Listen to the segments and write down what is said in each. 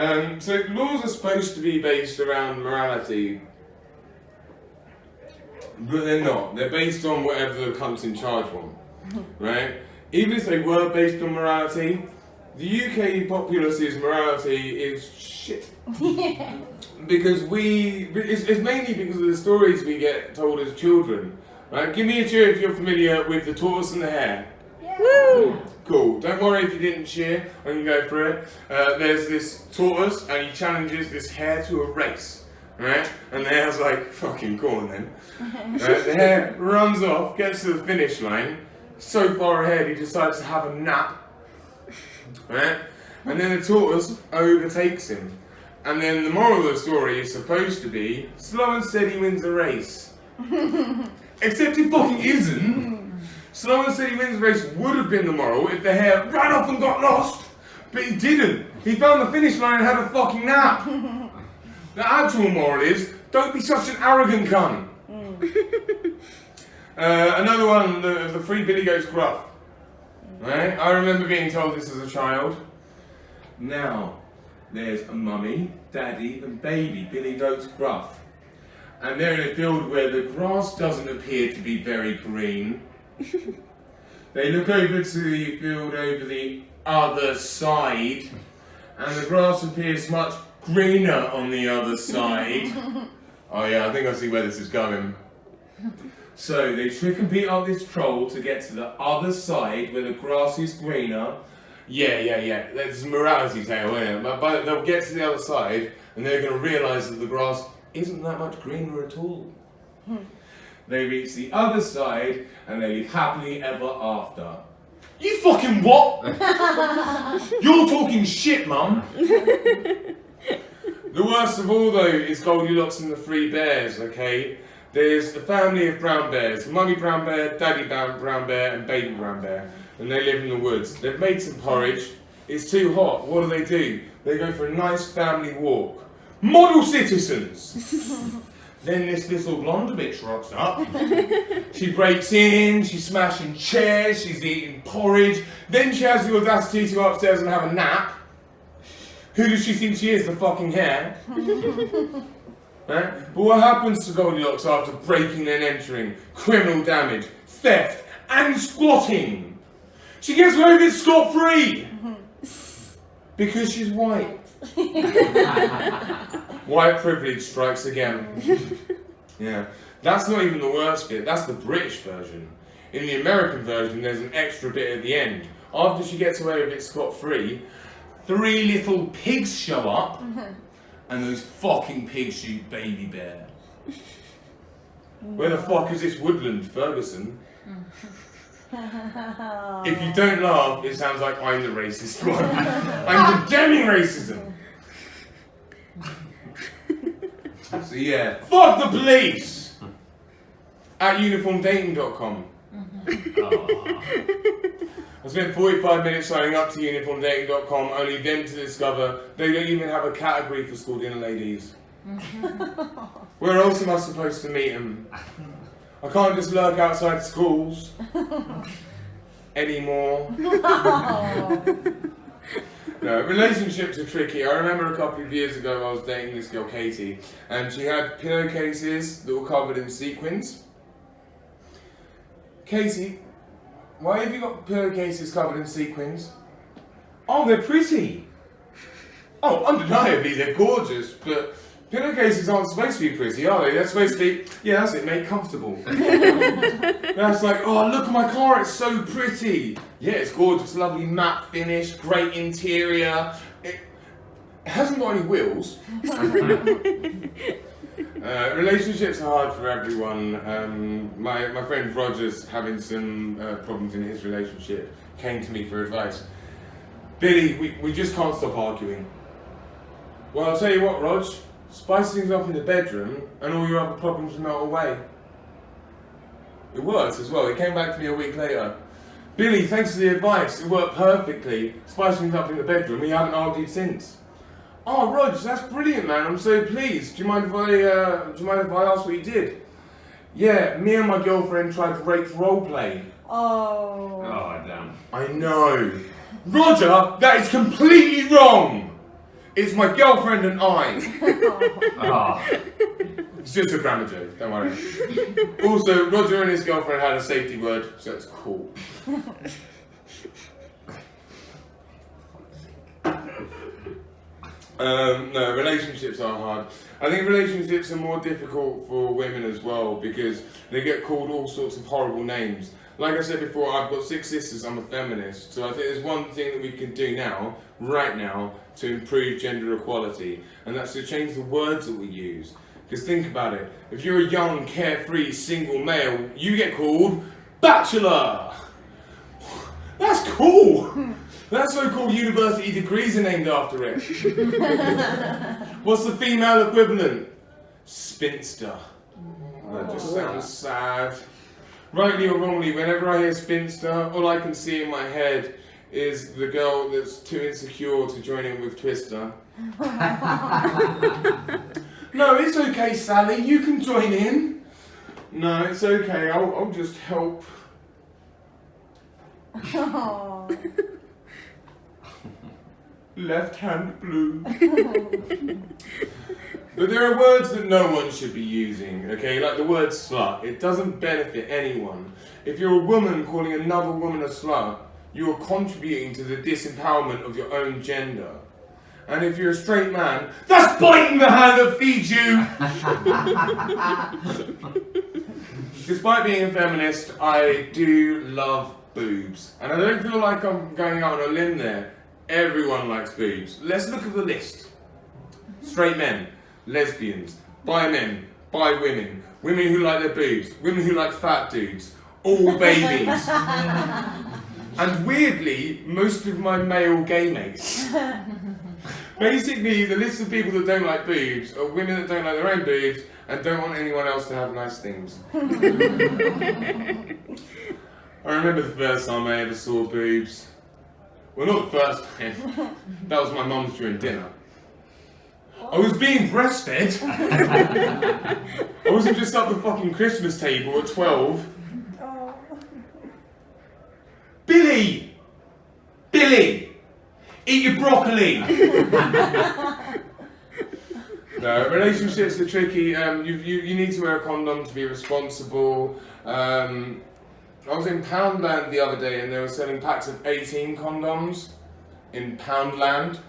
So laws are supposed to be based around morality, but they're not. They're based on whatever the cunts in charge want, right? Even if they were based on morality, the UK populace's morality is shit. Yeah. Because it's mainly because of the stories we get told as children, right? Give me a cheer if you're familiar with the tortoise and the hare. Yeah. Woo! Cool. Don't worry if you didn't cheer. I can go for it. There's this tortoise, and he challenges this hare to a race, right? And the hare's like, "Fucking go on then." The hare runs off, gets to the finish line. So far ahead, he decides to have a nap, right? And then the tortoise overtakes him. And then the moral of the story is supposed to be slow and steady wins the race. Except it fucking isn't. Slow and steady wins the race would have been the moral if the hare ran off and got lost. But he didn't. He found the finish line and had a fucking nap. The actual moral is, don't be such an arrogant cunt. Another one, the Free Billy Goat's Gruff. Right? I remember being told this as a child. Now, there's a mummy, daddy and baby Billy Goat's Gruff. And they're in a field where the grass doesn't appear to be very green. They look over to the field over the other side, and the grass appears much greener on the other side. Oh yeah, I think I see where this is going. So they trick and beat up this troll to get to the other side where the grass is greener. Yeah. That's a morality tale, isn't it? But they'll get to the other side and they're going to realise that the grass isn't that much greener at all. They reach the other side and they live happily ever after. You fucking what? You're talking shit, mum. The worst of all though is Goldilocks and the Three Bears, okay? There's a family of brown bears, mummy brown bear, daddy brown bear and baby brown bear. And they live in the woods. They've made some porridge. It's too hot. What do? They go for a nice family walk. Model citizens! Then this little blonde bitch rocks up. She breaks in, she's smashing chairs, she's eating porridge. Then she has the audacity to go upstairs and have a nap. Who does she think she is, the fucking hare? Right? But what happens to Goldilocks after breaking and entering, criminal damage, theft, and squatting? She gets away with it scot-free! Because she's white. White privilege strikes again. Yeah. That's not even the worst bit, that's the British version. In the American version, there's an extra bit at the end. After she gets away with it scot-free, 3 little pigs show up, and those fucking pigs shoot Baby Bear. Where the fuck is this woodland, Ferguson? If you don't laugh, it sounds like I'm the racist one. I'm condemning racism. So yeah, fuck the police! At uniformdating.com. I spent 45 minutes signing up to uniformdating.com, only then to discover they don't even have a category for school dinner ladies. Where else am I supposed to meet them? I can't just lurk outside schools anymore. No, relationships are tricky. I remember a couple of years ago I was dating this girl Katie, and she had pillowcases that were covered in sequins. Katie, why have you got pillowcases covered in sequins? Oh, they're pretty. Oh, undeniably they're gorgeous, but pillowcases aren't supposed to be pretty, are they? They're supposed to be, yeah, that's it, mate, comfortable. That's like, oh, look at my car, it's so pretty. Yeah, it's gorgeous, lovely matte finish, great interior. It hasn't got any wheels. Relationships are hard for everyone. My friend Roger's having some problems in his relationship, came to me for advice. Billy, we just can't stop arguing. Well, I'll tell you what, Rog, spice things up in the bedroom and all your other problems will melt away. It worked as well. He came back to me a week later. Billy, thanks for the advice. It worked perfectly. Spice things up in the bedroom. We haven't argued since. Oh, Rog, that's brilliant, man. I'm so pleased. Do you mind if I ask what you did? Yeah, me and my girlfriend tried to rape roleplay. Oh. Oh, damn. I know. Roger, that is completely wrong. It's my girlfriend and I. Ah. It's just a grammar joke, don't worry. Also, Roger and his girlfriend had a safety word, so it's cool. No, relationships are hard. I think relationships are more difficult for women as well because they get called all sorts of horrible names. Like I said before, I've got 6 sisters, I'm a feminist, so I think there's one thing that we can do now, right now, to improve gender equality, and that's to change the words that we use. Because think about it, if you're a young, carefree, single male, you get called bachelor! That's cool! That so-called university degrees are named after it. What's the female equivalent? Spinster. That just sounds sad. Rightly or wrongly, whenever I hear spinster, all I can see in my head is the girl that's too insecure to join in with Twister. No, it's okay, Sally, you can join in. No, it's okay, I'll just help. Left hand blue. But there are words that no one should be using, okay? Like the word slut. It doesn't benefit anyone. If you're a woman calling another woman a slut, you are contributing to the disempowerment of your own gender. And if you're a straight man, that's biting the hand that feeds you! Despite being a feminist, I do love boobs. And I don't feel like I'm going out on a limb there. Everyone likes boobs. Let's look at the list. Straight men, lesbians, bi men, bi women, women who like their boobs, women who like fat dudes, all babies. And weirdly, most of my male gay mates. Basically, the list of people that don't like boobs are women that don't like their own boobs and don't want anyone else to have nice things. I remember the first time I ever saw boobs. Well, not the first time. That was my mum's during dinner. I was being breastfed. I wasn't just at the fucking Christmas table at 12. Oh. Billy! Billy! Eat your broccoli! No, relationships are tricky. You need to wear a condom to be responsible. I was in Poundland the other day and they were selling packs of 18 condoms in Poundland.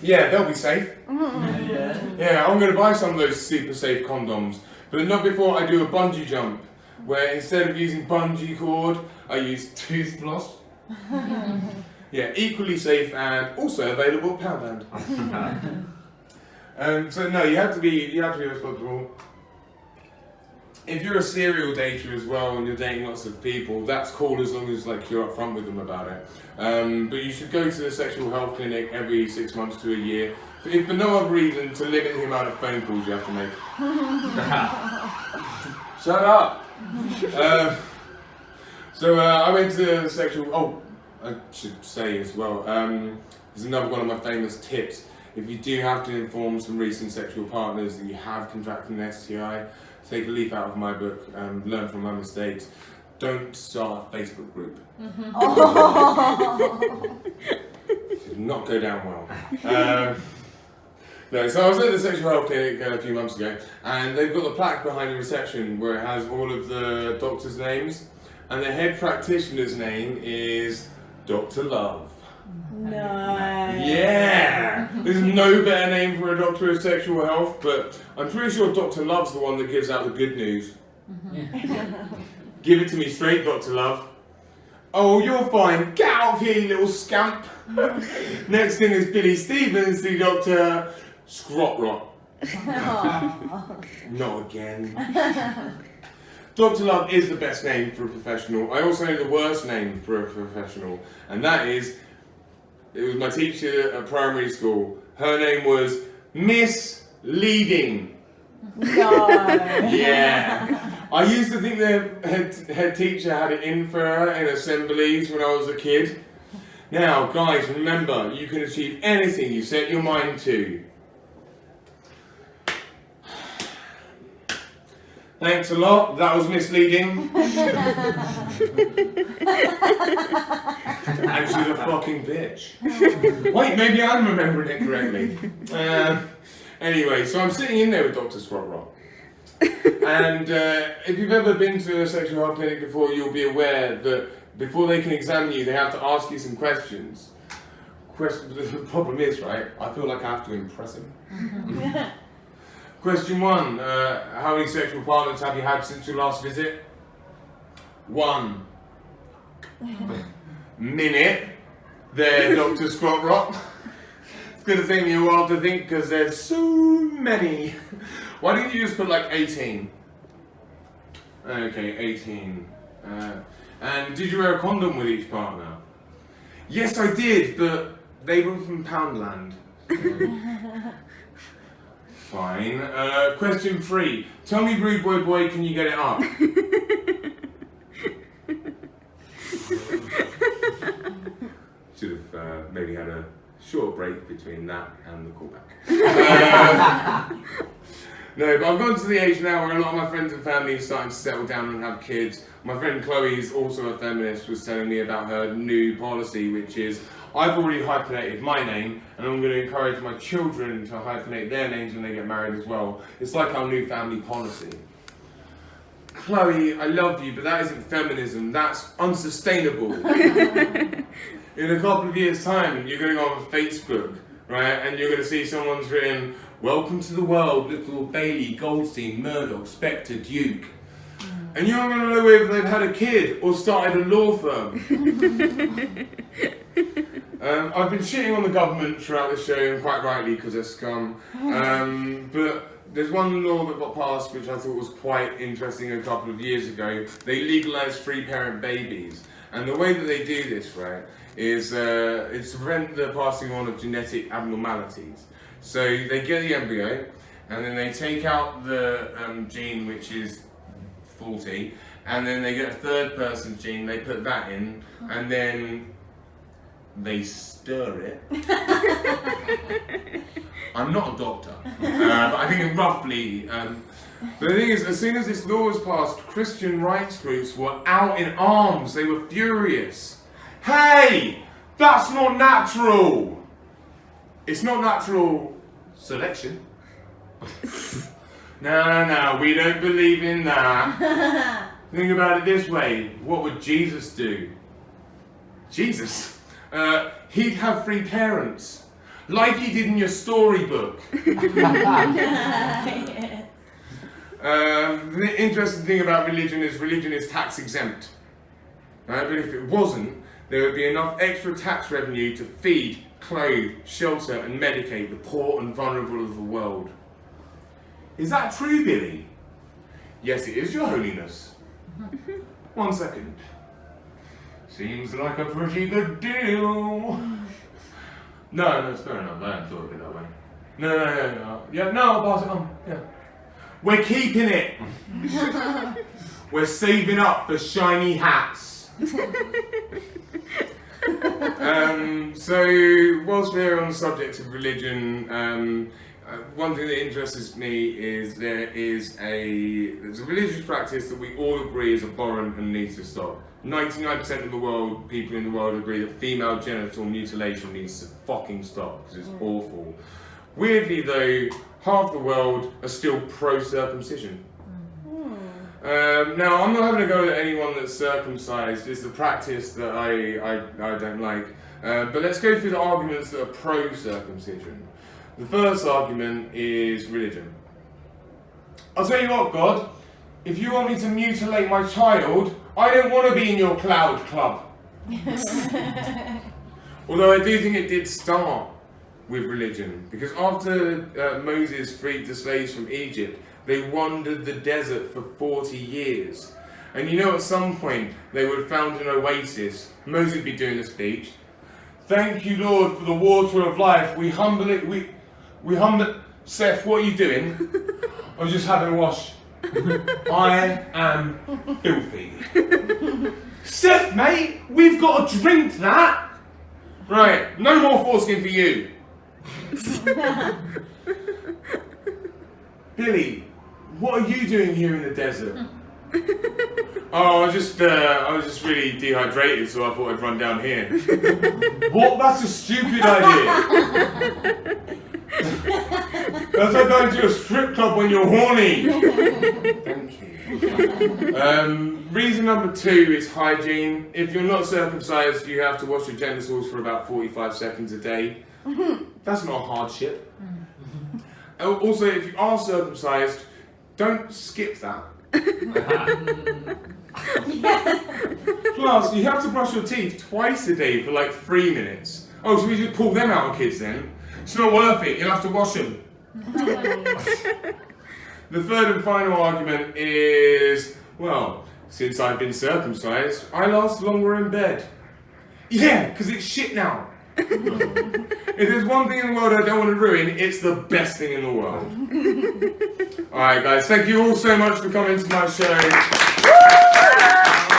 Yeah, they'll be safe. Yeah, I'm going to buy some of those super safe condoms, but not before I do a bungee jump, where instead of using bungee cord, I use tooth floss. Yeah, equally safe and also available at Poundland. So no, you have to be responsible. If you're a serial dater as well and you're dating lots of people, that's cool as long as like you're upfront with them about it. But you should go to the sexual health clinic every 6 months to a year, if for no other reason to limit the amount of phone calls you have to make. Shut up! I went to the sexual. Oh, I should say as well. There's another one of my famous tips. If you do have to inform some recent sexual partners that you have contracted an STI, take a leaf out of my book and learn from my mistakes. Don't start a Facebook group. It did not go down well. No, so I was at the sexual health clinic a few months ago, and they've got the plaque behind the reception where it has all of the doctors' names, and the head practitioner's name is Dr. Love. No. Yeah! There's no better name for a doctor of sexual health, but I'm pretty sure Dr. Love's the one that gives out the good news. Give it to me straight, Dr. Love. Oh, you're fine. Get out of here, you little scamp. Next thing is Billy Stevens, the Dr. Scrotrot. Not again. Dr. Love is the best name for a professional. I also know the worst name for a professional, and that is, it was my teacher at primary school. Her name was Miss Leading. No. Yeah. I used to think the head teacher had it in for her in assemblies when I was a kid. Now, guys, remember, you can achieve anything you set your mind to. Thanks a lot. That was misleading. And she's a fucking bitch. Wait, maybe I'm remembering it correctly. Anyway, so I'm sitting in there with Dr. Squat Rock. And if you've ever been to a sexual health clinic before, you'll be aware that before they can examine you, they have to ask you some questions. The problem is, right, I feel like I have to impress him. Question 1, how many sexual partners have you had since your last visit? 1 minute. There, Dr. Squat Rock. It's going to take me a while to think because there's so many. Why didn't you just put like 18? Okay, 18. And did you wear a condom with each partner? Yes, I did, but they were from Poundland. Fine. Question 3. Tell me, rude boy, can you get it up? Should have maybe had a short break between that and the callback. No, but I've gone to the age now where a lot of my friends and family are starting to settle down and have kids. My friend Chloe is also a feminist, was telling me about her new policy, which is, I've already hyphenated my name, and I'm going to encourage my children to hyphenate their names when they get married as well. It's like our new family policy. Chloe, I love you, but that isn't feminism, that's unsustainable. In a couple of years' time, you're going to go on Facebook, right, and you're going to see someone's written, "Welcome to the world, little Bailey, Goldstein, Murdoch, Spectre, Duke." And you're not going to know if they've had a kid or started a law firm. I've been shitting on the government throughout the show, and quite rightly, because they're scum. But there's one law that got passed which I thought was quite interesting a couple of years ago. They legalised free-parent babies. And the way that they do this, right, is to prevent the passing on of genetic abnormalities. So they get the embryo, and then they take out the gene which is faulty, and then they get a third person's gene, they put that in, and then they stir it. I'm not a doctor, but I think roughly. But the thing is, as soon as this law was passed, Christian rights groups were out in arms. They were furious. Hey, that's not natural. It's not natural selection. No, we don't believe in that. Think about it this way. What would Jesus do? Jesus? He'd have 3 parents. Like he did in your storybook. The interesting thing about religion is tax exempt. Right? But if it wasn't, there would be enough extra tax revenue to feed, clothe, shelter and medicate the poor and vulnerable of the world. Is that true, Billy? Yes, it is, Your Holiness. 1 second. Seems like a pretty good deal. No, it's fair enough. I hadn't thought of it that way. No. Yeah, no, I'll pass it on. Yeah. We're keeping it. We're saving up for shiny hats. So, whilst we're on the subject of religion, one thing that interests me is there's a religious practice that we all agree is abhorrent and needs to stop. 99% of the world, people in the world agree that female genital mutilation needs to fucking stop because it's awful. Weirdly though, half the world are still pro-circumcision. Now, I'm not having a go at anyone that's circumcised. It's the practice that I don't like. But let's go through the arguments that are pro-circumcision. The first argument is religion. I'll tell you what, God, if you want me to mutilate my child, I don't want to be in your cloud club. Although I do think it did start with religion, because after Moses freed the slaves from Egypt, they wandered the desert for 40 years. And you know, at some point, they would have found an oasis. Moses would be doing a speech. Thank you, Lord, for the water of life. We humble it. Seth, what are you doing? I'm just having a wash. I am filthy. Seth, mate, we've got to drink that. Right, no more foreskin for you. Billy, what are you doing here in the desert? Oh, I was just really dehydrated, so I thought I'd run down here. What? That's a stupid idea. That's like going to a strip club when you're horny. Thank you. Reason number 2 is hygiene. If you're not circumcised, you have to wash your genitals for about 45 seconds a day. That's not a hardship. Also, if you are circumcised, don't skip that. Plus, you have to brush your teeth twice a day for like 3 minutes. Oh, so we just pull them out, kids, then? It's not worth it. You'll have to wash them. The third and final argument is, well, since I've been circumcised, I last longer in bed. Yeah, because it's shit now. If there's one thing in the world I don't want to ruin, it's the best thing in the world. Alright guys, thank you all so much for coming to my show.